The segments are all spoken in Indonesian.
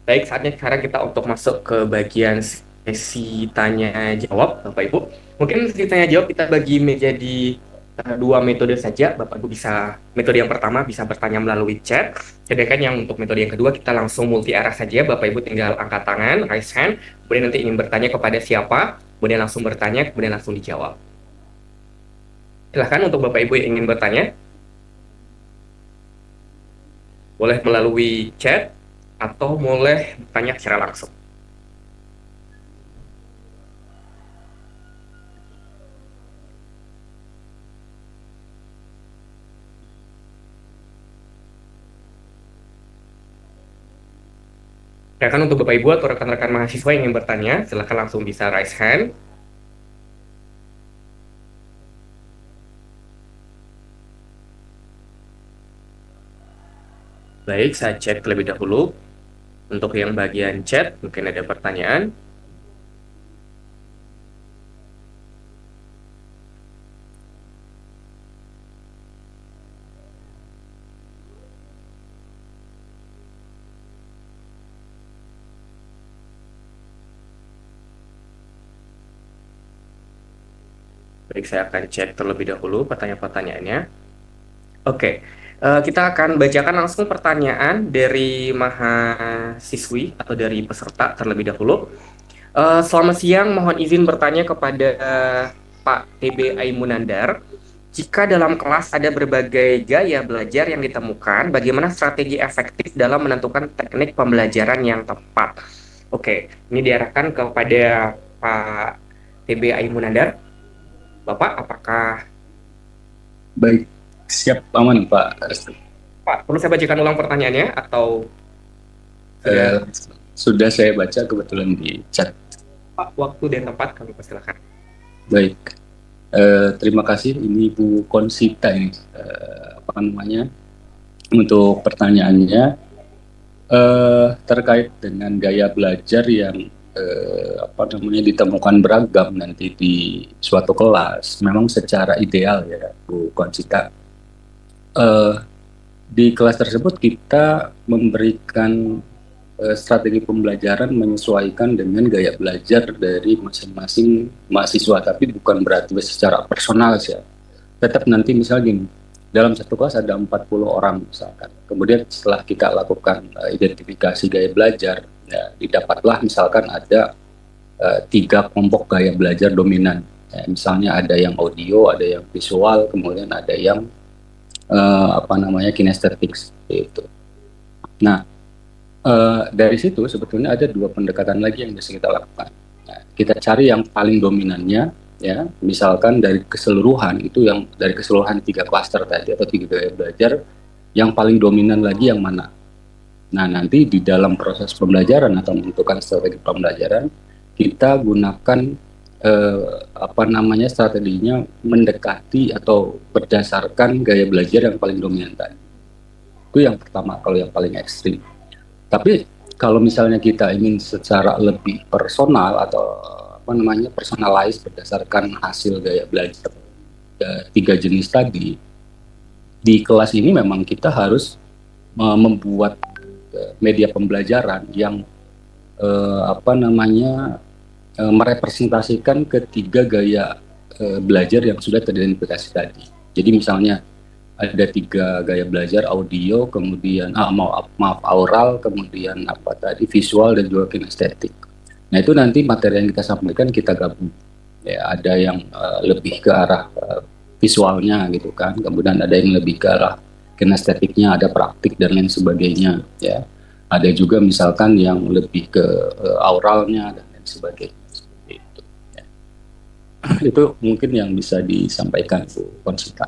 Baik, saatnya sekarang kita untuk masuk ke bagian sesi tanya jawab, Bapak Ibu. Mungkin sesi tanya jawab kita bagi menjadi dua metode saja. Bapak Ibu bisa, metode yang pertama bisa bertanya melalui chat, sedangkan yang untuk metode yang kedua kita langsung multi arah saja. Bapak Ibu tinggal angkat tangan, raise hand, kemudian nanti ingin bertanya kepada siapa, kemudian langsung bertanya, kemudian langsung dijawab. Silahkan untuk Bapak Ibu yang ingin bertanya, boleh melalui chat atau boleh bertanya secara langsung. Silakan untuk Bapak Ibu atau rekan-rekan mahasiswa yang ingin bertanya, silakan langsung bisa raise hand. Baik, saya cek terlebih dahulu. Untuk yang bagian chat, mungkin ada pertanyaan. Baik, saya akan cek terlebih dahulu pertanyaan-pertanyaannya. Oke, kita akan bacakan langsung pertanyaan dari mahasiswi atau dari peserta terlebih dahulu. Selamat siang, mohon izin bertanya kepada Pak TB Aimunandar. Jika dalam kelas ada berbagai gaya belajar yang ditemukan, bagaimana strategi efektif dalam menentukan teknik pembelajaran yang tepat? Oke, ini diarahkan kepada Pak TB Aimunandar. Bapak, apakah Baik, siap aman Pak Restu. Pak perlu saya bacakan ulang pertanyaannya atau sudah Eh, sudah saya baca kebetulan di chat. Pak waktu dan tempat kami persilakan. Baik, terima kasih ini Bu Konsita ini apa namanya untuk pertanyaannya terkait dengan gaya belajar yang apa namanya ditemukan beragam nanti di suatu kelas. Memang secara ideal ya Bu Konsita. Eh, di kelas tersebut kita memberikan strategi pembelajaran menyesuaikan dengan gaya belajar dari masing-masing mahasiswa, tapi bukan berarti secara personal sih ya. Tetap nanti misalnya gini, dalam satu kelas ada 40 orang misalkan. Kemudian setelah kita lakukan identifikasi gaya belajar, ya, didapatlah misalkan ada tiga kelompok gaya belajar dominan. Ya, misalnya ada yang audio, ada yang visual, kemudian ada yang apa namanya kinestetik itu. Nah, dari situ sebetulnya ada dua pendekatan lagi yang bisa kita lakukan. Nah, kita cari yang paling dominannya, ya, misalkan dari keseluruhan itu yang dari keseluruhan tiga klaster tadi atau tiga gaya belajar, yang paling dominan lagi yang mana. Nah, nanti di dalam proses pembelajaran atau menentukan strategi pembelajaran, kita gunakan apa namanya strateginya mendekati atau berdasarkan gaya belajar yang paling dominan tadi. Itu yang pertama kalau yang paling ekstrim. Tapi kalau misalnya kita ingin secara lebih personal atau apa namanya personalize berdasarkan hasil gaya belajar tiga jenis tadi, di kelas ini memang kita harus membuat media pembelajaran yang apa namanya merepresentasikan ketiga gaya belajar yang sudah teridentifikasi tadi. Jadi misalnya ada tiga gaya belajar audio kemudian maaf aural kemudian apa tadi visual dan juga kinestetik. Nah itu nanti materi yang kita sampaikan kita gabung ya ada yang lebih ke arah visualnya gitu kan kemudian ada yang lebih ke arah kinestetiknya ada praktik dan lain sebagainya ya ada juga misalkan yang lebih ke auralnya dan lain sebagainya seperti itu ya. Itu mungkin yang bisa disampaikan Bu Konsita.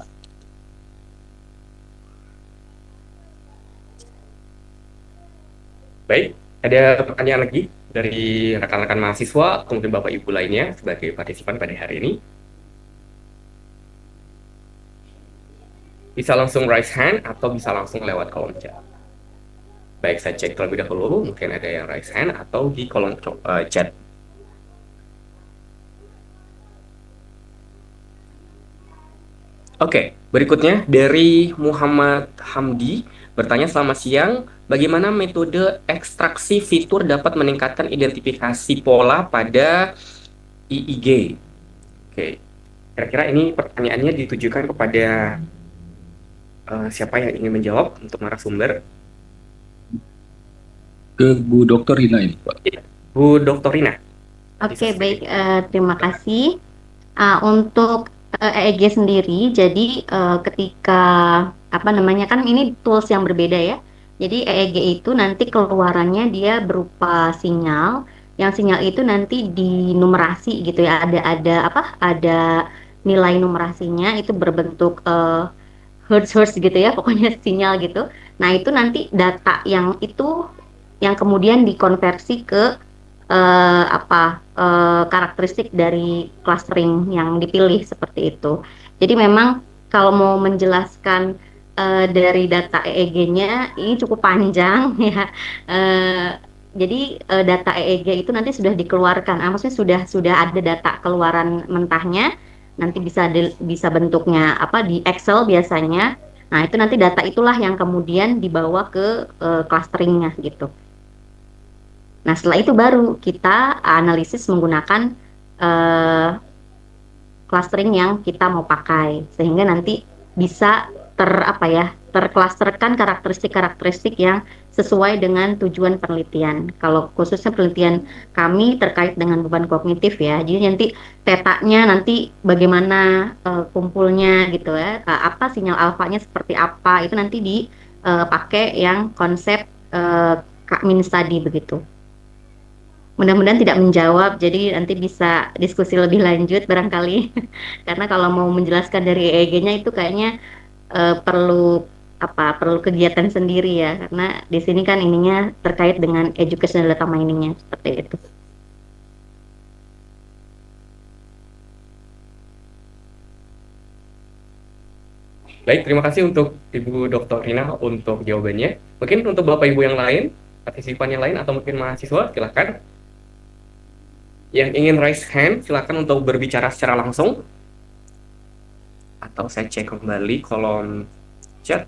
Baik, ada pertanyaan lagi dari rekan-rekan mahasiswa, kemudian Bapak Ibu lainnya sebagai partisipan pada hari ini. Bisa langsung raise hand atau bisa langsung lewat kolom chat. Baik, saya cek terlebih dahulu, mungkin ada yang raise hand atau di kolom chat. Oke, berikutnya dari Muhammad Hamdi bertanya selamat siang, bagaimana metode ekstraksi fitur dapat meningkatkan identifikasi pola pada IIG? Oke, kira-kira ini pertanyaannya ditujukan kepada siapa yang ingin menjawab untuk narasumber? Ke Bu Dokter Rina ini, Pak. Ya, Bu Dr. Rina. Oke, baik. Terima kasih. Untuk EEG sendiri, jadi ketika apa namanya kan ini tools yang berbeda ya. Jadi EEG itu nanti keluarannya dia berupa sinyal, yang sinyal itu nanti dinumerasi gitu ya. Ada apa? Ada nilai numerasinya itu berbentuk hertz gitu ya, pokoknya sinyal gitu. Nah itu nanti data yang itu yang kemudian dikonversi ke karakteristik dari clustering yang dipilih seperti itu. Jadi memang kalau mau menjelaskan dari data EEG-nya ini cukup panjang ya. Eh, jadi data EEG itu nanti sudah dikeluarkan, maksudnya sudah ada data keluaran mentahnya, nanti bisa bentuknya apa di Excel biasanya. Nah itu nanti data itulah yang kemudian dibawa ke clusteringnya gitu. Nah, setelah itu baru kita analisis menggunakan eh, clustering yang kita mau pakai, sehingga nanti bisa terklasterkan karakteristik-karakteristik yang sesuai dengan tujuan penelitian. Kalau khususnya penelitian kami terkait dengan beban kognitif ya, jadi nanti tetanya nanti bagaimana kumpulnya gitu ya, apa sinyal alfanya seperti apa, itu nanti dipakai yang konsep Kak-Min tadi begitu. Mudah-mudahan tidak menjawab, jadi nanti bisa diskusi lebih lanjut barangkali. Karena kalau mau menjelaskan dari EEG-nya itu kayaknya perlu kegiatan sendiri ya. Karena di sini kan ininya terkait dengan educational data mining-nya seperti itu. Baik, terima kasih untuk Ibu Dr. Rina untuk jawabannya. Mungkin untuk Bapak Ibu yang lain, partisipan yang lain, atau mungkin mahasiswa, silakan. Yang ingin raise hand, silakan untuk berbicara secara langsung. Atau saya cek kembali kolom chat.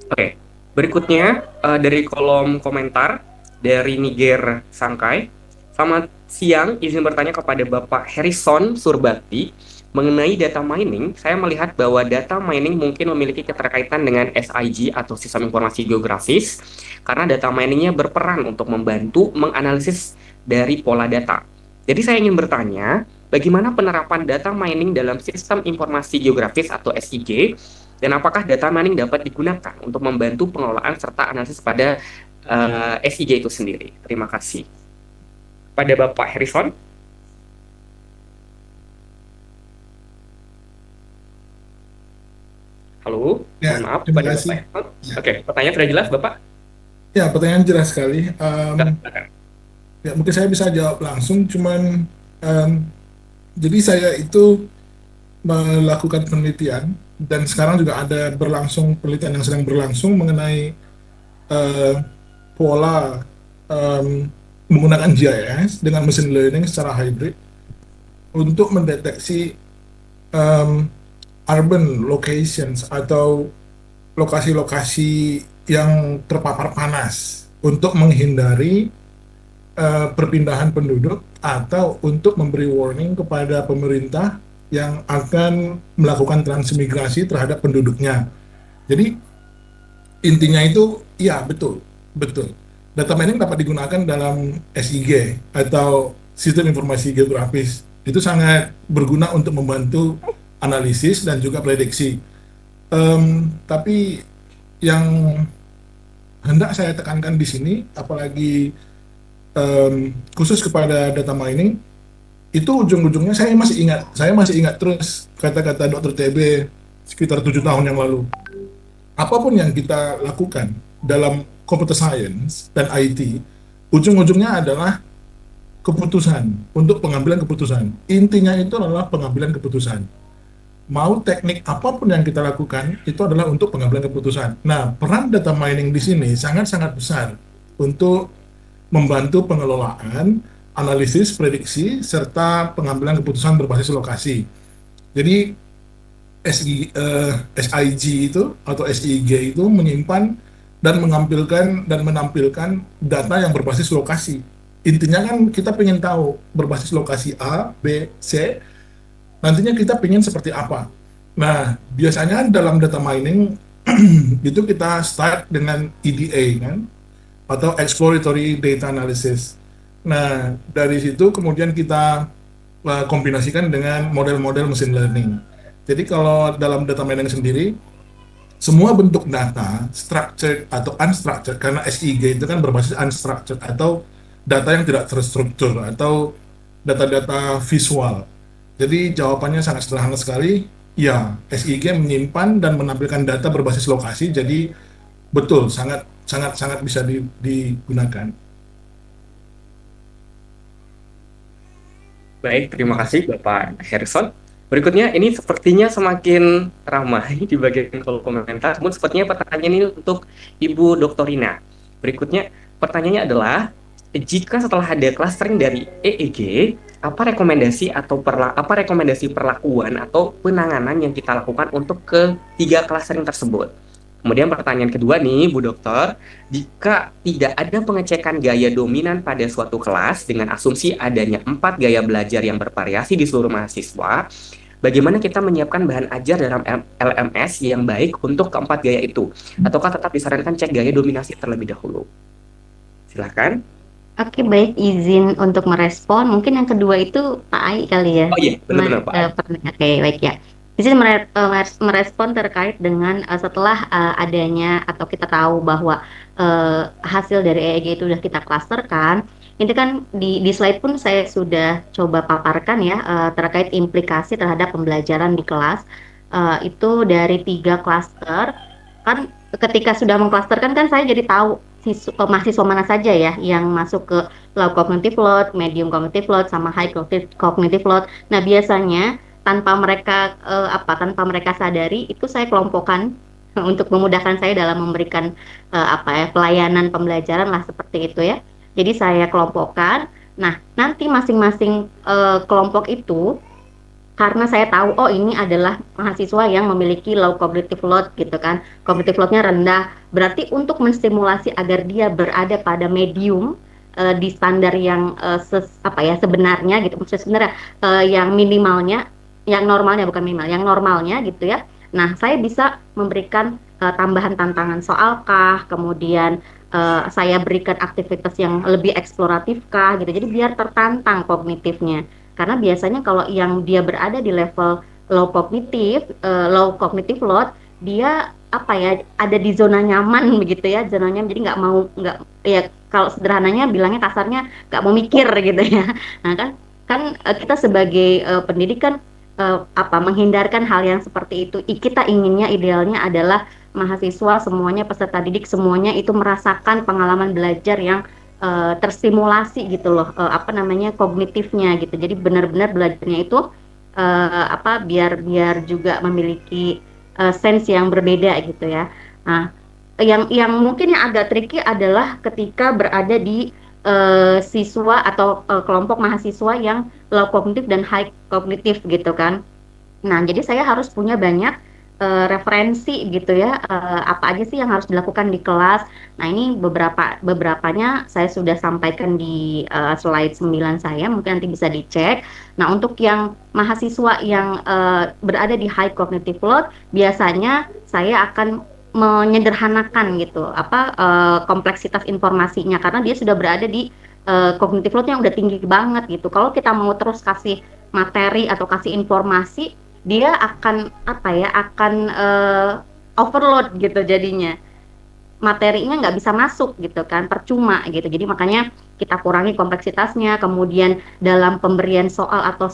Oke, berikutnya dari kolom komentar dari Niger Sangkai. Selamat siang, izin bertanya kepada Bapak Harrison Surbakti mengenai data mining. Saya melihat bahwa data mining mungkin memiliki keterkaitan dengan SIG atau Sistem Informasi Geografis karena data miningnya berperan untuk membantu menganalisis dari pola data. Jadi saya ingin bertanya, bagaimana penerapan data mining dalam Sistem Informasi Geografis atau SIG dan apakah data mining dapat digunakan untuk membantu pengelolaan serta analisis pada SIG itu sendiri? Terima kasih. Pada Bapak Harrison. Halo, Ya, mohon maaf terima pada kasih. Bapak Harrison. Ya. Oke, pertanyaan sudah jelas Bapak? Ya, pertanyaan jelas sekali. Silakan. Ya, mungkin saya bisa jawab langsung, cuman jadi saya itu melakukan penelitian dan sekarang juga ada penelitian yang sedang berlangsung mengenai pola menggunakan GIS dengan machine learning secara hybrid untuk mendeteksi urban locations atau lokasi-lokasi yang terpapar panas untuk menghindari perpindahan penduduk atau untuk memberi warning kepada pemerintah yang akan melakukan transmigrasi terhadap penduduknya. Jadi intinya itu, ya betul. Data mining dapat digunakan dalam SIG atau Sistem Informasi Geografis. Itu sangat berguna untuk membantu analisis dan juga prediksi. Tapi yang hendak saya tekankan di sini, apalagi khusus kepada data mining, itu ujung-ujungnya saya masih ingat terus kata-kata Dr. TB sekitar 7 tahun yang lalu. Apapun yang kita lakukan dalam computer science dan IT, ujung-ujungnya adalah keputusan, untuk pengambilan keputusan. Intinya itu adalah pengambilan keputusan. Mau teknik apapun yang kita lakukan, itu adalah untuk pengambilan keputusan. Nah, peran data mining di sini sangat-sangat besar untuk membantu pengelolaan, analisis, prediksi, serta pengambilan keputusan berbasis lokasi. Jadi, SIG itu atau SIG itu menyimpan dan menampilkan data yang berbasis lokasi. Intinya kan kita pengen tahu berbasis lokasi A, B, C, nantinya kita pengen seperti apa. Nah, biasanya dalam data mining itu kita start dengan EDA kan, atau Exploratory Data Analysis. Nah, dari situ kemudian kita kombinasikan dengan model-model machine learning. Jadi kalau dalam data mining sendiri, semua bentuk data, structured atau unstructured, karena SIG itu kan berbasis unstructured atau data yang tidak terstruktur atau data-data visual. Jadi jawabannya sangat sederhana sekali, ya SIG menyimpan dan menampilkan data berbasis lokasi, jadi betul sangat sangat sangat bisa digunakan. Baik, terima kasih Bapak Harrison. Berikutnya, ini sepertinya semakin ramai di bagian kolom komentar, namun sepertinya pertanyaan ini untuk Ibu Dr. Rina. Berikutnya, pertanyaannya adalah, jika setelah ada clustering dari EEG, apa rekomendasi perlakuan atau penanganan yang kita lakukan untuk ketiga clustering tersebut? Kemudian pertanyaan kedua nih, Bu Dokter, jika tidak ada pengecekan gaya dominan pada suatu kelas dengan asumsi adanya 4 gaya belajar yang bervariasi di seluruh mahasiswa, bagaimana kita menyiapkan bahan ajar dalam LMS yang baik untuk keempat gaya itu? Ataukah tetap disarankan cek gaya dominasi terlebih dahulu? Silakan. Oke, baik, izin untuk merespon. Mungkin yang kedua itu Pak Ai kali ya. Oh iya, benar-benar Pak Ai. Oke, baik ya. Izin merespon terkait dengan setelah adanya atau kita tahu bahwa hasil dari EEG itu sudah kita klasterkan. Itu kan di slide pun saya sudah coba paparkan ya terkait implikasi terhadap pembelajaran di kelas. Itu dari 3 klaster. Kan ketika sudah mengklasterkan kan saya jadi tahu mahasiswa mana saja ya yang masuk ke low cognitive load, medium cognitive load, sama high cognitive load. Nah, biasanya tanpa mereka sadari itu saya kelompokkan untuk memudahkan saya dalam memberikan pelayanan pembelajaran lah seperti itu ya. Jadi saya kelompokkan. Nah, nanti masing-masing kelompok itu, karena saya tahu oh ini adalah mahasiswa yang memiliki low cognitive load gitu kan, cognitive loadnya rendah, berarti untuk menstimulasi agar dia berada pada medium di standar yang sebenarnya gitu, maksudnya sebenarnya yang minimalnya, yang normalnya bukan minimal, yang normalnya gitu ya. Nah, saya bisa memberikan tambahan tantangan soalkah, kemudian saya berikan aktivitas yang lebih eksploratif kah gitu, jadi biar tertantang kognitifnya. Karena biasanya kalau yang dia berada di level low cognitive load, dia ada di zona nyaman begitu ya, zona nyaman, jadi nggak ya, kalau sederhananya bilangnya kasarnya nggak mau mikir gitu ya. Nah kan kita sebagai pendidik kan menghindarkan hal yang seperti itu. Kita inginnya idealnya adalah mahasiswa semuanya, peserta didik semuanya itu merasakan pengalaman belajar yang terstimulasi gitu loh, kognitifnya gitu. Jadi benar-benar belajarnya itu biar juga memiliki sense yang berbeda gitu ya. Nah, yang mungkin yang agak tricky adalah ketika berada di siswa atau kelompok mahasiswa yang low kognitif dan high kognitif gitu kan. Nah, jadi saya harus punya banyak referensi gitu ya, apa aja sih yang harus dilakukan di kelas. Nah, ini beberapanya saya sudah sampaikan di slide 9 saya, mungkin nanti bisa dicek. Nah, untuk yang mahasiswa yang berada di high cognitive load, biasanya saya akan menyederhanakan gitu kompleksitas informasinya, karena dia sudah berada di cognitive load yang udah tinggi banget gitu. Kalau kita mau terus kasih materi atau kasih informasi, dia akan overload gitu, jadinya materinya nggak bisa masuk gitu kan, percuma gitu. Jadi makanya kita kurangi kompleksitasnya, kemudian dalam pemberian soal atau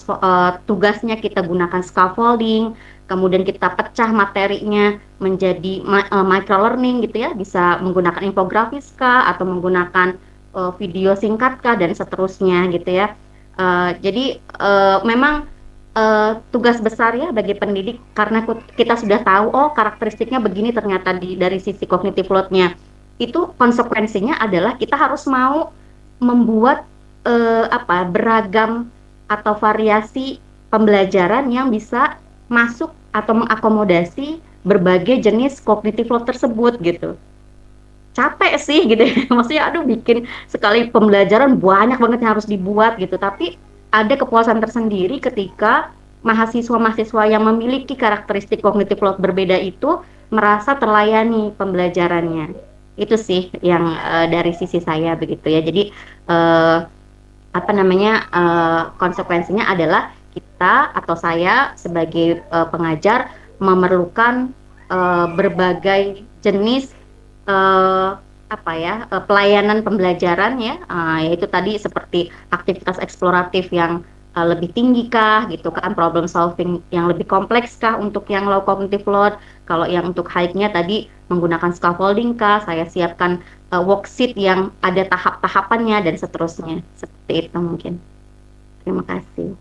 tugasnya kita gunakan scaffolding, kemudian kita pecah materinya menjadi micro learning gitu ya, bisa menggunakan infografis kah atau menggunakan video singkat kah dan seterusnya gitu ya. Jadi memang tugas besar ya bagi pendidik, karena kita sudah tahu oh karakteristiknya begini ternyata dari sisi cognitive load-nya. Itu konsekuensinya adalah kita harus mau membuat beragam atau variasi pembelajaran yang bisa masuk atau mengakomodasi berbagai jenis cognitive load tersebut gitu. Capek sih gitu ya. Maksudnya aduh bikin sekali pembelajaran banyak banget yang harus dibuat gitu, tapi ada kepuasan tersendiri ketika mahasiswa-mahasiswa yang memiliki karakteristik cognitive load berbeda itu merasa terlayani pembelajarannya. Itu sih yang dari sisi saya begitu ya. Jadi eh, konsekuensinya adalah kita atau saya sebagai pengajar memerlukan berbagai jenis pelayanan pembelajaran ya, yaitu tadi seperti aktivitas eksploratif yang lebih tinggi kah gitu kan, problem solving yang lebih kompleks kah untuk yang low cognitive load. Kalau yang untuk high-nya tadi menggunakan scaffolding kah, saya siapkan worksheet yang ada tahap-tahapannya dan seterusnya. Seperti itu mungkin. Terima kasih.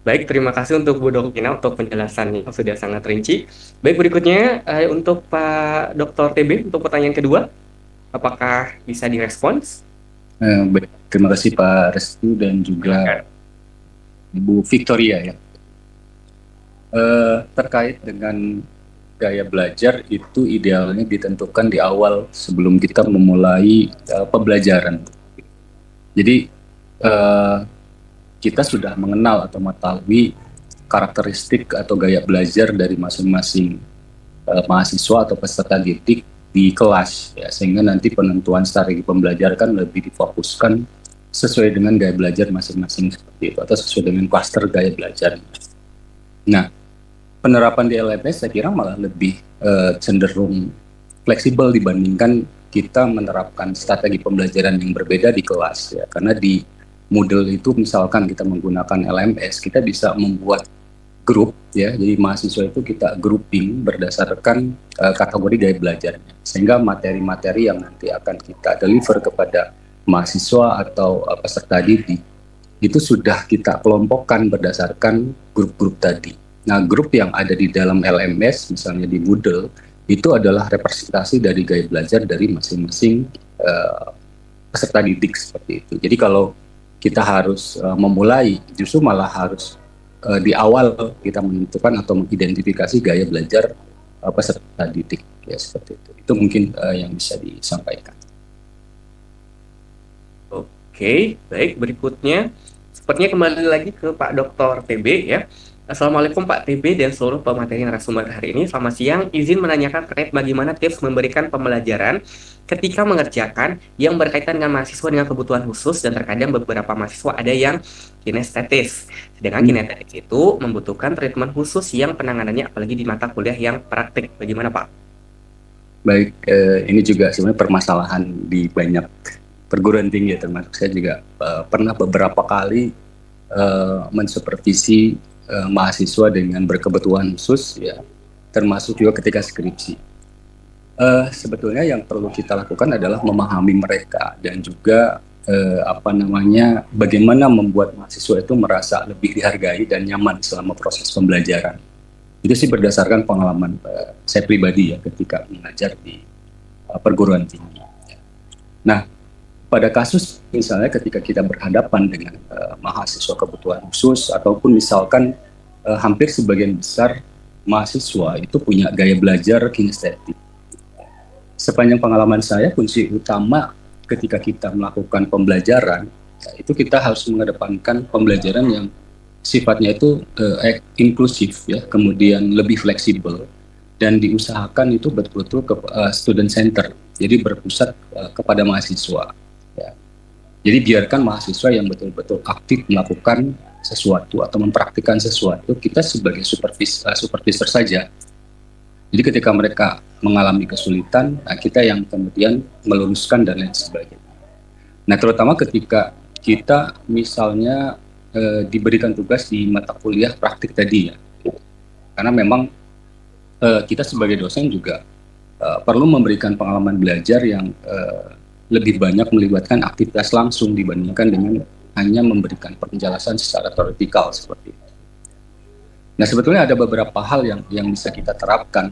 Baik, terima kasih untuk Bu Dokina untuk penjelasannya yang sudah sangat rinci. Baik, berikutnya untuk Pak Dr. TB untuk pertanyaan kedua, apakah bisa direspons? Baik, terima kasih Pak Restu dan juga Bu Victoria ya. Terkait dengan gaya belajar itu idealnya ditentukan di awal sebelum kita memulai pembelajaran. Jadi kita sudah mengenal atau mengetahui karakteristik atau gaya belajar dari masing-masing mahasiswa atau peserta didik di kelas ya, sehingga nanti penentuan strategi pembelajaran kan lebih difokuskan sesuai dengan gaya belajar masing-masing seperti itu atau sesuai dengan klaster gaya belajar. Nah, penerapan di LMS saya kira malah lebih cenderung fleksibel dibandingkan kita menerapkan strategi pembelajaran yang berbeda di kelas ya, karena di Moodle itu misalkan kita menggunakan LMS, kita bisa membuat grup ya, jadi mahasiswa itu kita grouping berdasarkan kategori gaya belajarnya, sehingga materi-materi yang nanti akan kita deliver kepada mahasiswa atau peserta didik itu sudah kita kelompokkan berdasarkan grup-grup tadi. Nah, grup yang ada di dalam LMS, misalnya di Moodle, itu adalah representasi dari gaya belajar dari masing-masing peserta didik seperti itu. Jadi kalau kita harus memulai, justru malah harus di awal kita menentukan atau mengidentifikasi gaya belajar peserta didik ya, seperti itu. Itu mungkin yang bisa disampaikan. Oke, baik, berikutnya sepertinya kembali lagi ke Pak Dr. TB ya. Assalamualaikum Pak TB dan seluruh pemateri narasumber hari ini. Selamat siang, izin menanyakan terkait bagaimana tips memberikan pembelajaran ketika mengerjakan yang berkaitan dengan mahasiswa dengan kebutuhan khusus, dan terkadang beberapa mahasiswa ada yang kinestetis. Sedangkan kinestetis itu membutuhkan treatment khusus yang penanganannya apalagi di mata kuliah yang praktik. Bagaimana Pak? Baik, ini juga sebenarnya permasalahan di banyak perguruan tinggi ya, termasuk saya juga pernah beberapa kali mensupervisi mahasiswa dengan berkebutuhan khusus ya, termasuk juga ketika skripsi. Sebetulnya yang perlu kita lakukan adalah memahami mereka dan juga bagaimana membuat mahasiswa itu merasa lebih dihargai dan nyaman selama proses pembelajaran. Itu sih berdasarkan pengalaman saya pribadi ya ketika mengajar di perguruan tinggi. Nah, pada kasus misalnya ketika kita berhadapan dengan mahasiswa kebutuhan khusus ataupun misalkan hampir sebagian besar mahasiswa itu punya gaya belajar kinestetik. Sepanjang pengalaman saya, kunci utama ketika kita melakukan pembelajaran itu kita harus mengedepankan pembelajaran yang sifatnya itu inklusif ya, kemudian lebih fleksibel dan diusahakan itu betul-betul ke student center, jadi berpusat kepada mahasiswa. Ya. Jadi biarkan mahasiswa yang betul-betul aktif melakukan sesuatu atau mempraktikkan sesuatu, kita sebagai supervisor saja. Jadi ketika mereka mengalami kesulitan, nah kita yang kemudian meluruskan dan lain sebagainya. Nah, terutama ketika kita misalnya diberikan tugas di mata kuliah praktik tadi ya, karena memang kita sebagai dosen juga perlu memberikan pengalaman belajar yang lebih banyak melibatkan aktivitas langsung dibandingkan dengan hanya memberikan penjelasan secara teoretikal seperti itu. Nah, sebetulnya ada beberapa hal yang bisa kita terapkan,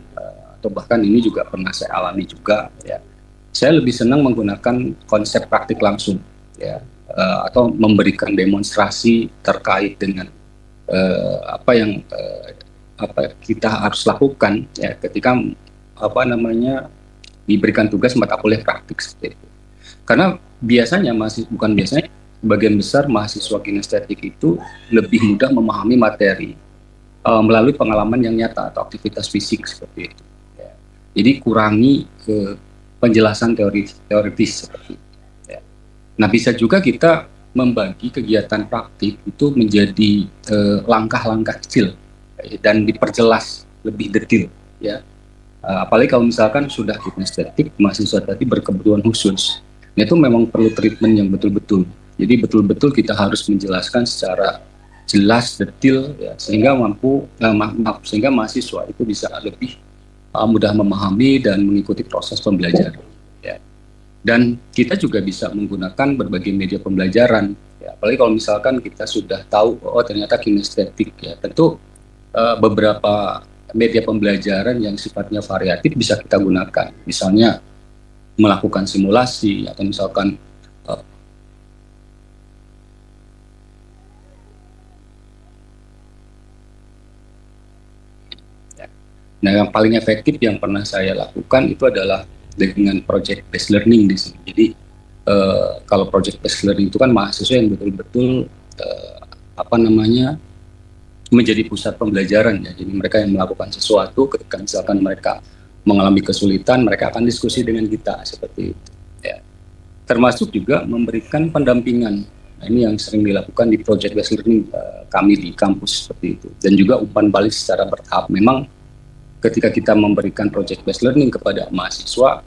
atau bahkan ini juga pernah saya alami juga ya. Saya lebih senang menggunakan konsep praktik langsung ya, atau memberikan demonstrasi terkait dengan apa yang apa kita harus lakukan ya ketika apa namanya diberikan tugas mata kuliah praktik seperti itu. Karena biasanya masih bukan biasanya sebagian besar mahasiswa kinestetik itu lebih mudah memahami materi melalui pengalaman yang nyata atau aktivitas fisik seperti itu. Ya. Jadi kurangi ke penjelasan teoritis seperti itu. Ya. Nah bisa juga kita membagi kegiatan praktik itu menjadi langkah-langkah kecil dan diperjelas lebih detail. Ya. Apalagi kalau misalkan sudah kinestetik, mahasiswa tadi berkebutuhan khusus. Nah, itu memang perlu treatment yang betul-betul. Jadi betul-betul kita harus menjelaskan secara jelas, detail, ya, sehingga sehingga mahasiswa itu bisa lebih mudah memahami dan mengikuti proses pembelajaran. Ya. Dan kita juga bisa menggunakan berbagai media pembelajaran. Ya. Apalagi kalau misalkan kita sudah tahu, oh ternyata kinestetik, ya tentu beberapa media pembelajaran yang sifatnya variatif bisa kita gunakan. Misalnya melakukan simulasi atau misalkan nah yang paling efektif yang pernah saya lakukan itu adalah dengan project based learning di sini. Jadi kalau project based learning itu kan mahasiswa yang betul-betul apa namanya menjadi pusat pembelajaran ya. Jadi mereka yang melakukan sesuatu ketika misalkan mereka mengalami kesulitan, mereka akan diskusi dengan kita seperti itu. Ya. Termasuk juga memberikan pendampingan. Nah, ini yang sering dilakukan di project based learning kami di kampus seperti itu. Dan juga umpan balik secara bertahap. Memang ketika kita memberikan project based learning kepada mahasiswa,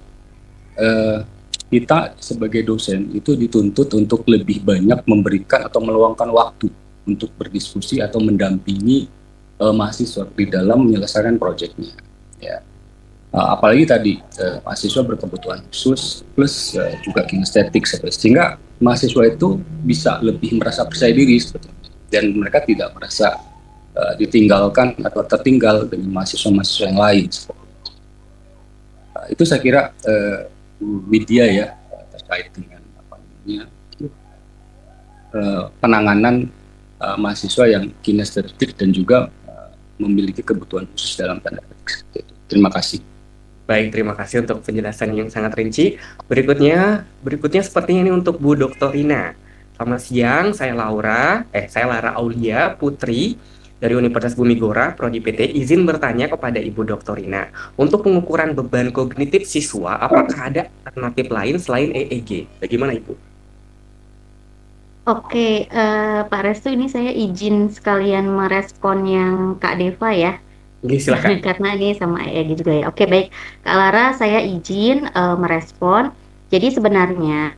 kita sebagai dosen itu dituntut untuk lebih banyak memberikan atau meluangkan waktu untuk berdiskusi atau mendampingi mahasiswa di dalam menyelesaikan proyeknya. Ya. Apalagi tadi mahasiswa berkebutuhan khusus plus juga kinestetik sehingga mahasiswa itu bisa lebih merasa percaya diri sebetulnya dan mereka tidak merasa ditinggalkan atau tertinggal dengan mahasiswa-mahasiswa yang lain. Itu saya kira media ya terkait dengan apa namanya penanganan mahasiswa yang kinestetik dan juga memiliki kebutuhan khusus dalam tanda petik. Terima kasih. Baik, terima kasih untuk penjelasan yang sangat rinci. Berikutnya sepertinya ini untuk Bu Dr. Rina. Selamat siang, saya Lara Aulia Putri dari Universitas Bumi Gora, Prodi PT. Izin bertanya kepada Ibu Dr. Rina, untuk pengukuran beban kognitif siswa, apakah ada alternatif lain selain EEG? Bagaimana Ibu? Oke, Pak Restu, ini saya izin sekalian merespon yang Kak Deva ya. Oke, silakan. Karena ini sama EEG juga ya. Oke, baik. Kak Lara, saya izin merespon. Jadi sebenarnya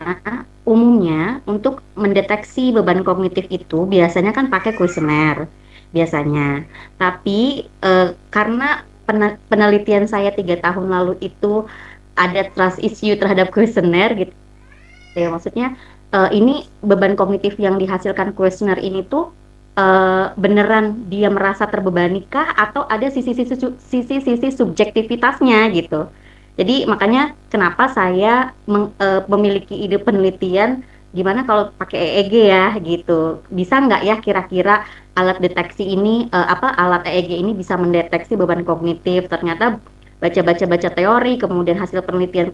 umumnya untuk mendeteksi beban kognitif itu biasanya kan pakai kuesioner biasanya. Tapi karena penelitian saya 3 tahun lalu itu ada trust issue terhadap kuesioner gitu. Ya, maksudnya ini beban kognitif yang dihasilkan kuesioner ini tuh beneran dia merasa terbebani kah atau ada sisi subjektivitasnya gitu. Jadi makanya kenapa saya memiliki ide penelitian gimana kalau pakai EEG ya gitu. Bisa nggak ya kira-kira alat deteksi ini alat EEG ini bisa mendeteksi beban kognitif. Ternyata baca teori kemudian hasil penelitian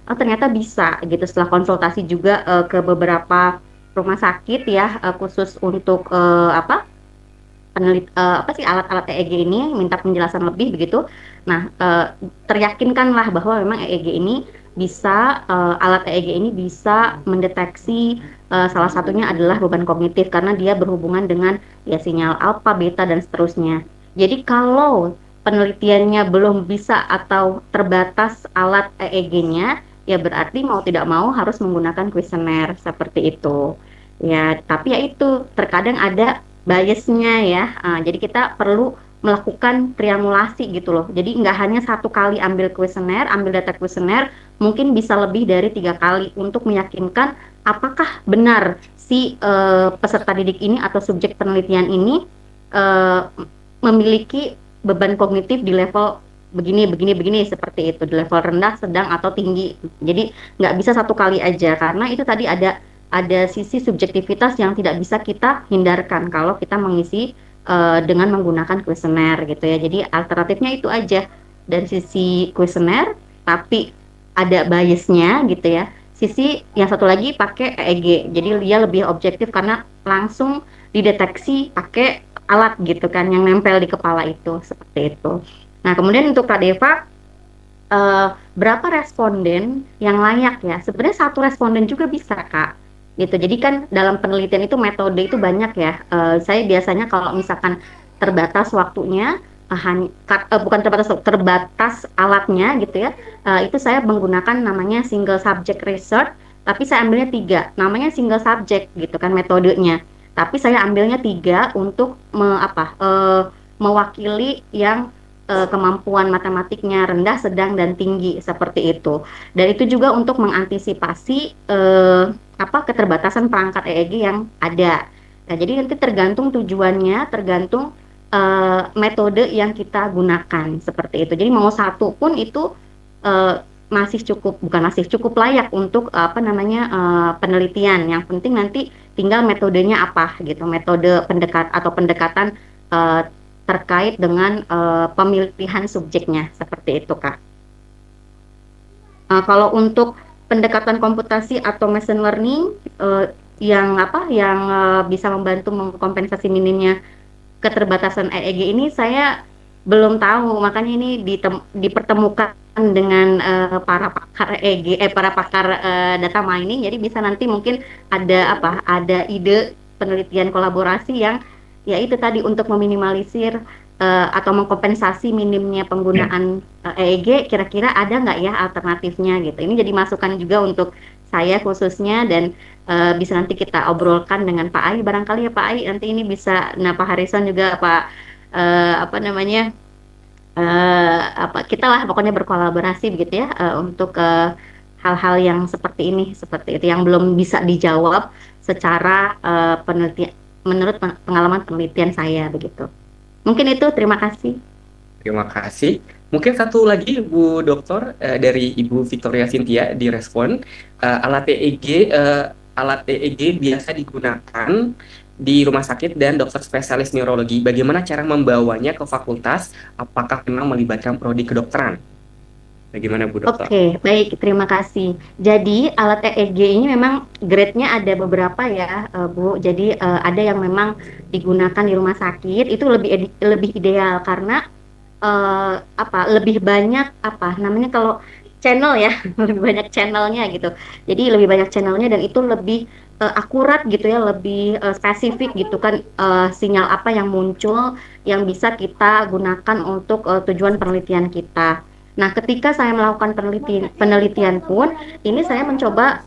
ternyata bisa gitu setelah konsultasi juga ke beberapa rumah sakit ya khusus untuk alat-alat EEG ini minta penjelasan lebih begitu. Nah, teryakinkanlah bahwa memang EEG ini bisa alat EEG ini bisa mendeteksi salah satunya adalah beban kognitif karena dia berhubungan dengan ya sinyal alfa, beta dan seterusnya. Jadi kalau penelitiannya belum bisa atau terbatas alat EEG-nya, ya berarti mau tidak mau harus menggunakan kuesioner seperti itu. Ya, tapi ya itu terkadang ada biasnya ya. Jadi kita perlu melakukan triangulasi gitu loh. Jadi nggak hanya satu kali ambil kuesioner, ambil data kuesioner, mungkin bisa lebih dari 3 kali untuk meyakinkan apakah benar si peserta didik ini atau subjek penelitian ini memiliki beban kognitif di level begini seperti itu, di level rendah, sedang atau tinggi. Jadi nggak bisa satu kali aja karena itu tadi ada ada sisi subjektivitas yang tidak bisa kita hindarkan kalau kita mengisi dengan menggunakan kuesioner gitu ya. Jadi alternatifnya itu aja, dari sisi kuesioner tapi ada biasnya gitu ya. Sisi yang satu lagi pakai EEG, jadi dia lebih objektif karena langsung dideteksi pakai alat gitu kan yang nempel di kepala itu, seperti itu. Nah kemudian untuk Kak Deva, berapa responden yang layak ya? Sebenarnya satu responden juga bisa Kak, gitu. Jadi kan dalam penelitian itu metode itu banyak ya. Saya biasanya kalau misalkan terbatas waktunya, bukan terbatas alatnya gitu ya, itu saya menggunakan namanya single subject research, tapi saya ambilnya 3, namanya single subject gitu kan metodenya. Tapi saya ambilnya 3 untuk mewakili yang kemampuan matematiknya rendah, sedang, dan tinggi seperti itu. Dan itu juga untuk mengantisipasi keterbatasan perangkat EEG yang ada. Nah, jadi nanti tergantung tujuannya, tergantung metode yang kita gunakan seperti itu. Jadi mau satu pun itu masih cukup layak untuk penelitian. Yang penting nanti tinggal metodenya apa gitu, metode pendekatan terkait dengan pemilihan subjeknya seperti itu Kak. Kalau untuk pendekatan komputasi atau machine learning yang bisa membantu mengkompensasi minimnya keterbatasan EEG ini, saya belum tahu, makanya ini dipertemukan dengan para pakar EEG, para pakar data mining. Jadi bisa nanti mungkin ada ide penelitian kolaborasi yang ya itu tadi untuk meminimalisir atau mengkompensasi minimnya penggunaan EEG, kira-kira ada nggak ya alternatifnya gitu. Ini jadi masukan juga untuk saya khususnya, dan bisa nanti kita obrolkan dengan Pak Ai barangkali ya Pak Ai, nanti ini bisa, Pak Harrison juga Pak kita lah pokoknya berkolaborasi begitu ya untuk hal-hal yang seperti itu yang belum bisa dijawab secara penelitian menurut pengalaman penelitian saya begitu. Mungkin itu, terima kasih. Terima kasih. Mungkin satu lagi Bu Dokter, dari Ibu Victoria Cynthia direspon, alat EEG biasa digunakan di rumah sakit dan dokter spesialis neurologi. Bagaimana cara membawanya ke fakultas? Apakah memang melibatkan prodi kedokteran? Bagaimana Bu Dokter? Oke, baik, terima kasih. Jadi alat EEG ini memang grade-nya ada beberapa ya, Bu. Jadi ada yang memang digunakan di rumah sakit, itu lebih ideal karena lebih banyak kalau channel ya, lebih banyak channelnya gitu. Jadi lebih banyak channelnya dan itu lebih akurat gitu ya, lebih spesifik gitu kan, sinyal apa yang muncul yang bisa kita gunakan untuk tujuan penelitian kita. Nah, ketika saya melakukan penelitian pun, ini saya mencoba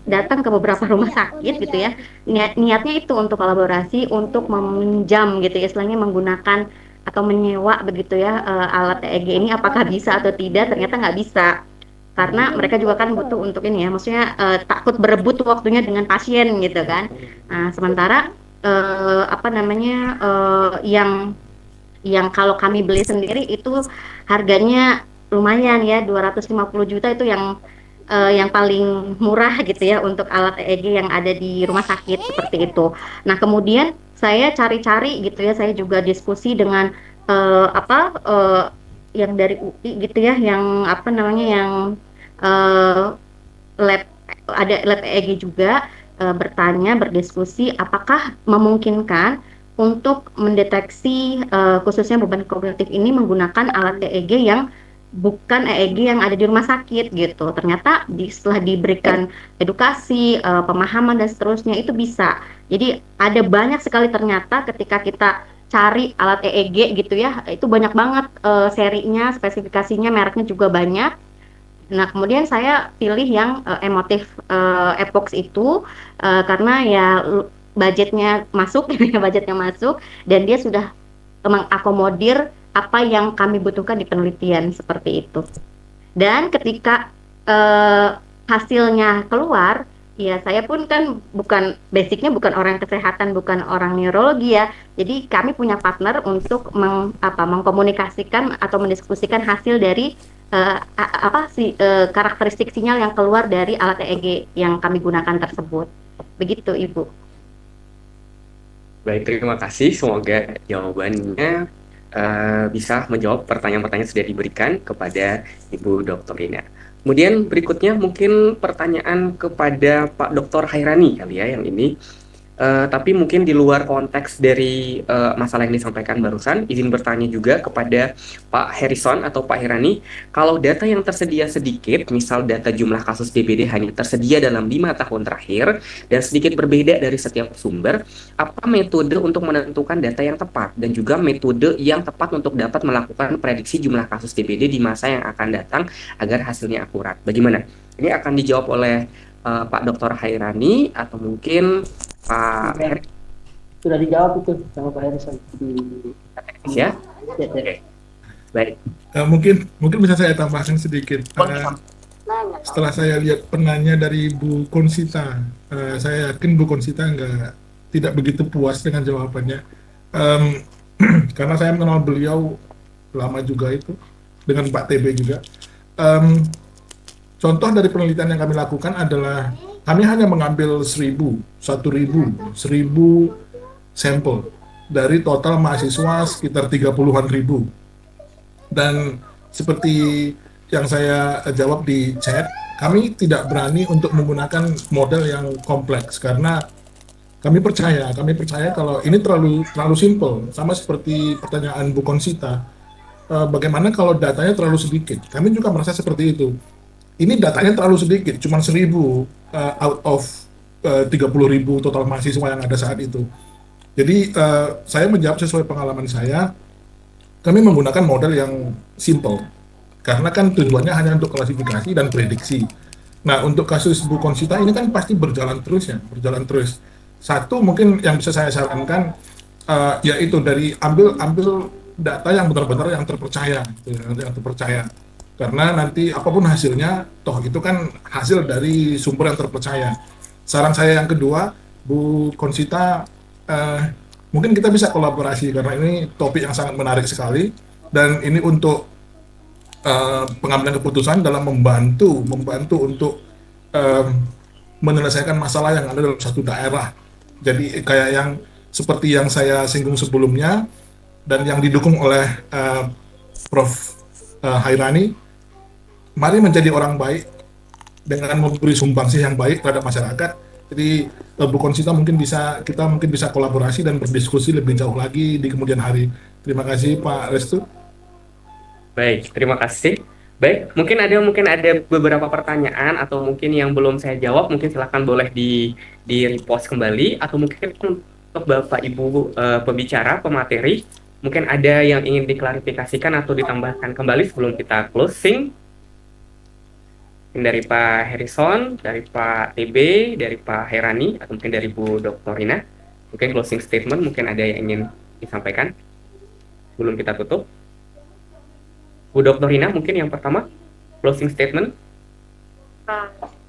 datang ke beberapa rumah sakit gitu ya. Niatnya itu untuk kolaborasi, untuk meminjam gitu ya, istilahnya menggunakan atau menyewa begitu ya alat EEG ini, apakah bisa atau tidak. Ternyata nggak bisa, karena mereka juga kan butuh untuk ini ya, maksudnya takut berebut waktunya dengan pasien gitu kan. Nah, sementara yang kalau kami beli sendiri itu harganya lumayan ya, 250 juta itu yang paling murah gitu ya untuk alat EEG yang ada di rumah sakit seperti itu. Nah, kemudian saya cari-cari gitu ya, saya juga diskusi dengan yang dari UI gitu ya, yang lab, ada lab EEG juga, berdiskusi apakah memungkinkan untuk mendeteksi khususnya beban kognitif ini menggunakan alat EEG yang bukan EEG yang ada di rumah sakit gitu. Ternyata setelah diberikan edukasi, pemahaman dan seterusnya itu bisa. Jadi ada banyak sekali ternyata ketika kita cari alat EEG gitu ya, itu banyak banget serinya, spesifikasinya, mereknya juga banyak. Nah, kemudian saya pilih yang Emotiv Epox itu karena ya budgetnya masuk dan dia sudah mengakomodir apa yang kami butuhkan di penelitian seperti itu. Dan ketika hasilnya keluar, ya saya pun kan basicnya bukan orang kesehatan, bukan orang neurologi ya. Jadi kami punya partner untuk mengkomunikasikan atau mendiskusikan hasil dari apa sih karakteristik sinyal yang keluar dari alat EEG yang kami gunakan tersebut. Begitu, Ibu. Baik, terima kasih. Semoga jawabannya bisa menjawab pertanyaan-pertanyaan yang sudah diberikan kepada Ibu Dr. Rina. Kemudian berikutnya mungkin pertanyaan kepada Pak Dr. Hairani kali ya yang ini. Tapi mungkin di luar konteks dari masalah yang disampaikan barusan, izin bertanya juga kepada Pak Harrison atau Pak Hirani, kalau data yang tersedia sedikit, misal data jumlah kasus DBD hanya tersedia dalam 5 tahun terakhir, dan sedikit berbeda dari setiap sumber, apa metode untuk menentukan data yang tepat, dan juga metode yang tepat untuk dapat melakukan prediksi jumlah kasus DBD di masa yang akan datang agar hasilnya akurat? Bagaimana? Ini akan dijawab oleh Pak Dr. Hairani atau mungkin Pak Sudah, Heri sudah dijawab itu sama Pak Harrison di ya? chat ya. Oke, baik. Mungkin bisa saya tambahkan sedikit. Setelah saya lihat penanya dari Bu Konsita, saya yakin Bu Konsita tidak begitu puas dengan jawabannya. Karena saya mengenal beliau lama juga itu, dengan Pak TB juga. Contoh dari penelitian yang kami lakukan adalah kami hanya mengambil 1.000 sampel dari total mahasiswa sekitar 30-an ribu. Dan seperti yang saya jawab di chat, kami tidak berani untuk menggunakan model yang kompleks karena kami percaya kalau ini terlalu simple, sama seperti pertanyaan Bu Konsita. Bagaimana kalau datanya terlalu sedikit? Kami juga merasa seperti itu. Ini datanya terlalu sedikit, cuma 1.000 out of 30.000 total mahasiswa yang ada saat itu. Jadi saya menjawab sesuai pengalaman saya. Kami menggunakan model yang simple, karena kan tujuannya hanya untuk klasifikasi dan prediksi. Nah, untuk kasus Bu Konsita ini kan pasti berjalan terus. Satu mungkin yang bisa saya sarankan yaitu dari ambil data yang benar-benar yang terpercaya, karena nanti apapun hasilnya, toh itu kan hasil dari sumber yang terpercaya. Saran saya yang kedua, Bu Konsita, mungkin kita bisa kolaborasi karena ini topik yang sangat menarik sekali, dan ini untuk pengambilan keputusan dalam membantu untuk menyelesaikan masalah yang ada dalam satu daerah. Jadi kayak yang seperti yang saya singgung sebelumnya dan yang didukung oleh Prof. Hairani. Mari menjadi orang baik dengan memberi sumbangsih yang baik terhadap masyarakat. Jadi Bu Konsita kita mungkin bisa kolaborasi dan berdiskusi lebih jauh lagi di kemudian hari. Terima kasih Pak Restu. Baik, terima kasih. Baik, mungkin ada beberapa pertanyaan atau mungkin yang belum saya jawab, mungkin silakan boleh di repost kembali, atau mungkin untuk Bapak Ibu pembicara, pemateri, mungkin ada yang ingin diklarifikasikan atau ditambahkan kembali sebelum kita closing. Dari Pak Harrison, dari Pak TB, dari Pak Herani, atau mungkin dari Bu Dr. Rina. Mungkin closing statement, mungkin ada yang ingin disampaikan sebelum kita tutup. Bu Dr. Rina, mungkin yang pertama, closing statement.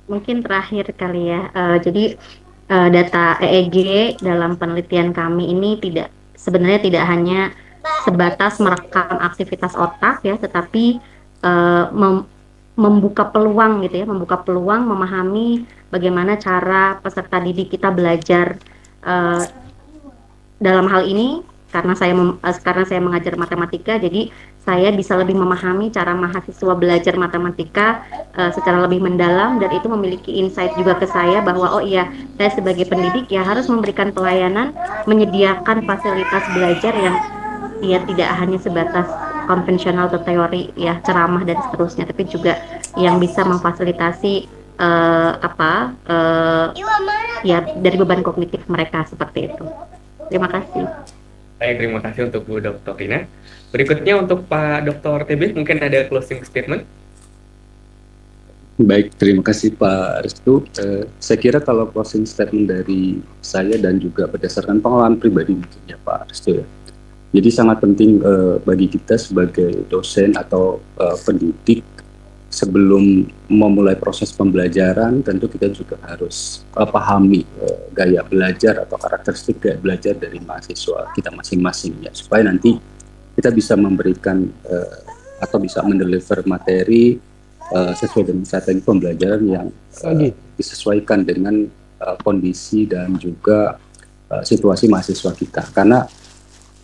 Mungkin terakhir kali ya. Jadi data EEG dalam penelitian kami ini sebenarnya tidak hanya sebatas merekam aktivitas otak ya, tetapi membuka peluang gitu ya, memahami bagaimana cara peserta didik kita belajar. Dalam hal ini karena saya mengajar matematika, jadi saya bisa lebih memahami cara mahasiswa belajar matematika secara lebih mendalam, dan itu memiliki insight juga ke saya bahwa oh iya, saya sebagai pendidik ya harus memberikan pelayanan, menyediakan fasilitas belajar yang ya tidak hanya sebatas konvensional atau teori ya, ceramah dan seterusnya, tapi juga yang bisa memfasilitasi ya dari beban kognitif mereka seperti itu. Terima kasih. Baik, terima kasih untuk Bu Dr. Rina. Berikutnya untuk Pak Dr. TB, mungkin ada closing statement. Baik, terima kasih Pak Restu. Saya kira kalau closing statement dari saya dan juga berdasarkan pengalaman pribadi mungkin ya Pak Restu ya. Jadi sangat penting bagi kita sebagai dosen atau pendidik, sebelum memulai proses pembelajaran tentu kita juga harus pahami gaya belajar atau karakteristik gaya belajar dari mahasiswa kita masing-masing ya, supaya nanti kita bisa memberikan atau bisa mendeliver materi sesuai dengan strategi pembelajaran yang disesuaikan dengan kondisi dan juga situasi mahasiswa kita. Karena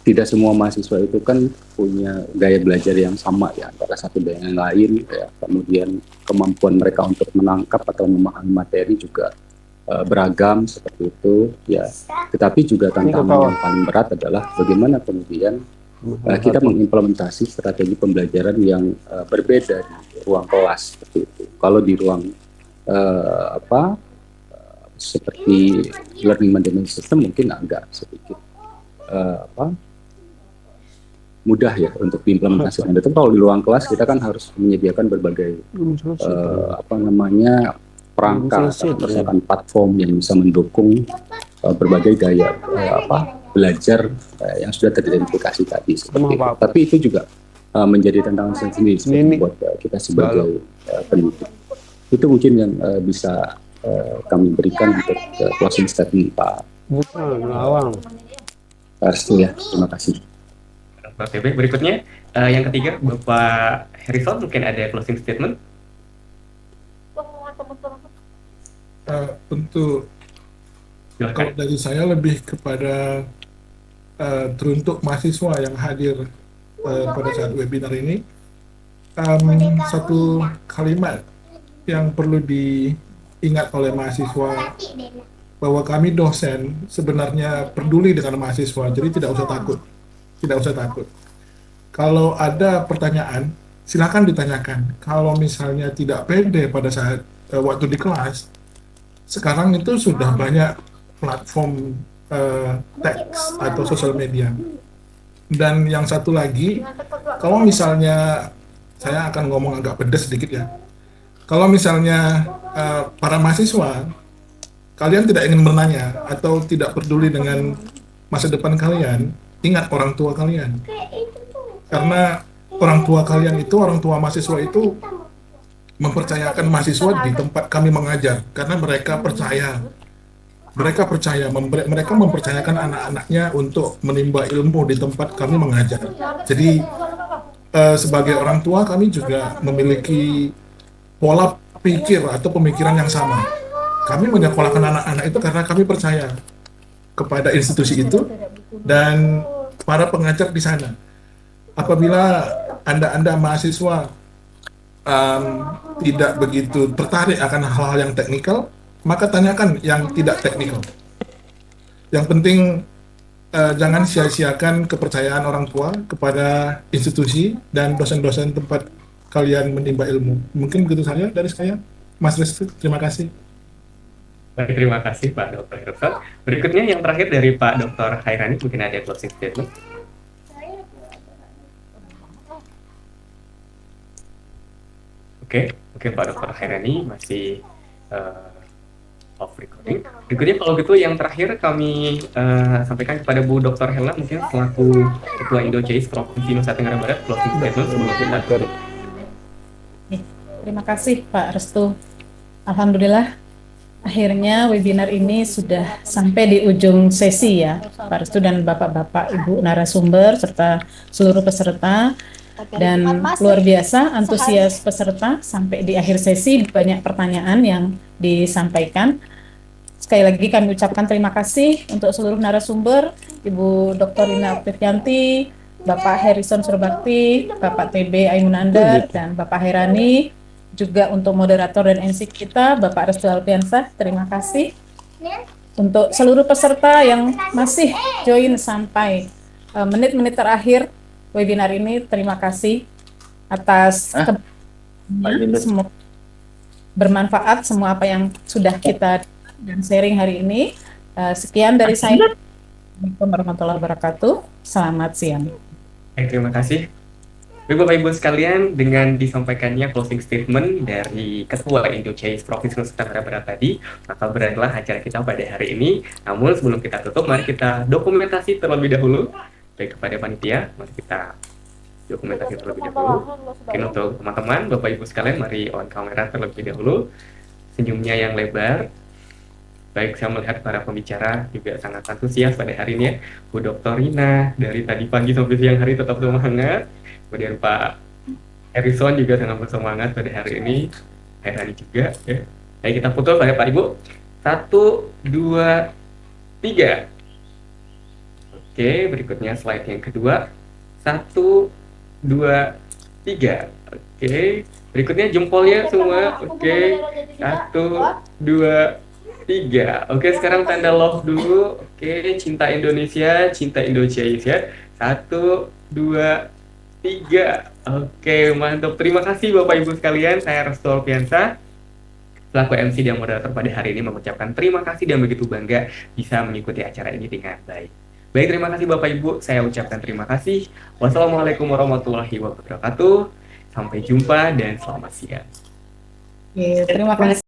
tidak semua mahasiswa itu kan punya gaya belajar yang sama ya antara satu dengan yang lain ya. Kemudian kemampuan mereka untuk menangkap atau memahami materi juga beragam seperti itu ya. Tetapi juga tantangan yang paling berat adalah bagaimana kemudian kita mengimplementasi strategi pembelajaran yang berbeda di ruang kelas seperti itu. Kalau di ruang seperti learning management system mungkin agak sedikit mudah ya untuk diimplementasikan. Itu kalau di ruang kelas kita kan harus menyediakan berbagai perangkat, misalkan platform yang bisa mendukung berbagai gaya belajar yang sudah teridentifikasi tadi seperti itu. Tapi itu juga menjadi tantangan sendiri buat kita sebagai pendidik. Itu mungkin yang bisa kami berikan untuk closing statement Pak. Restu ya, terima kasih. Pak TB. Berikutnya yang ketiga Bapak Harrison, mungkin ada closing statement. Untuk kalau dari saya lebih kepada teruntuk mahasiswa yang hadir pada saat webinar ini, satu kalimat yang perlu diingat oleh mahasiswa, bahwa kami dosen sebenarnya peduli dengan mahasiswa, jadi tidak usah takut. Kalau ada pertanyaan, silakan ditanyakan. Kalau misalnya tidak pede pada saat waktu di kelas, sekarang itu sudah banyak platform teks atau sosial media. Dan yang satu lagi, kalau misalnya saya akan ngomong agak pedas sedikit ya. Kalau misalnya para mahasiswa, kalian tidak ingin bertanya atau tidak peduli dengan masa depan kalian, ingat orang tua kalian. Karena orang tua kalian itu, orang tua mahasiswa itu mempercayakan mahasiswa di tempat kami mengajar. Karena mereka percaya, mereka mempercayakan anak-anaknya untuk menimba ilmu di tempat kami mengajar. Jadi sebagai orang tua kami juga memiliki pola pikir atau pemikiran yang sama. Kami menyekolahkan anak-anak itu karena kami percaya kepada institusi itu dan para pengajar di sana. Apabila Anda mahasiswa tidak begitu tertarik akan hal-hal yang teknikal, maka tanyakan yang tidak teknikal. Yang penting jangan sia-siakan kepercayaan orang tua kepada institusi dan dosen-dosen tempat kalian menimba ilmu. Mungkin begitu saja dari saya, Mas Restu. Terima kasih. Baik, terima kasih Pak Dr. Harrison. Berikutnya yang terakhir dari Pak Dr. Hairani, mungkin ada closing statement. Oke, Pak Dr. Hairani masih off recording. Berikutnya kalau gitu yang terakhir kami sampaikan kepada Bu Dr. Hela, mungkin selaku Ketua Indo-CIS Provinsi Nusa Tenggara Barat, closing statement sebelum kita tutup. Terima kasih Pak Restu. Alhamdulillah akhirnya webinar ini sudah sampai di ujung sesi ya Pak Restu dan Bapak-Bapak Ibu narasumber serta seluruh peserta. Dan luar biasa antusias peserta sampai di akhir sesi, banyak pertanyaan yang disampaikan. Sekali lagi kami ucapkan terima kasih untuk seluruh narasumber, Ibu Dr. Rina Firyanti, Bapak Harrison Surbakti, Bapak TB Aimunandar, dan Bapak Hairani, juga untuk moderator dan MC kita, Bapak Restu Alfiansah, terima kasih. Untuk seluruh peserta yang masih join sampai menit-menit terakhir webinar ini, terima kasih atas semua bermanfaat semua apa yang sudah kita dan sharing hari ini. Sekian dari saya. Assalamualaikum warahmatullahi wabarakatuh. Selamat siang. Terima kasih. Bapak Ibu sekalian, dengan disampaikannya closing statement dari Ketua Indo-CIS Provinsi Nusa Tenggara Barat tadi, maka berakhirlah acara kita pada hari ini. Namun sebelum kita tutup, mari kita dokumentasi terlebih dahulu. Baik kepada panitia, mari kita dokumentasi terlebih dahulu. Mungkin untuk teman-teman, Bapak Ibu sekalian, mari on kamera terlebih dahulu. Senyumnya yang lebar. Baik, saya melihat para pembicara juga sangat antusias pada hari ini ya. Bu Dr. Rina, dari tadi pagi sampai siang hari tetap semangat. Kemudian Pak Harrison juga sangat bersemangat pada hari ini. Herani juga. Ya. Ayo kita foto pada Pak Ibu. 1, 2, 3. Oke, berikutnya slide yang kedua. 1, 2, 3. Oke, berikutnya jempolnya semua. Oke, 1, 2, 3. Oke, sekarang tanda love dulu. Oke, cinta Indonesia, cinta Indonesia. 1, 2, 3. Oke, mantap. Terima kasih Bapak Ibu sekalian. Saya Restu Alfiansa, selaku MC dan moderator pada hari ini, mengucapkan terima kasih dan begitu bangga bisa mengikuti acara ini dengan baik. Baik, terima kasih Bapak Ibu. Saya ucapkan terima kasih. Wassalamualaikum warahmatullahi wabarakatuh. Sampai jumpa dan selamat siang. Oke, terima kasih.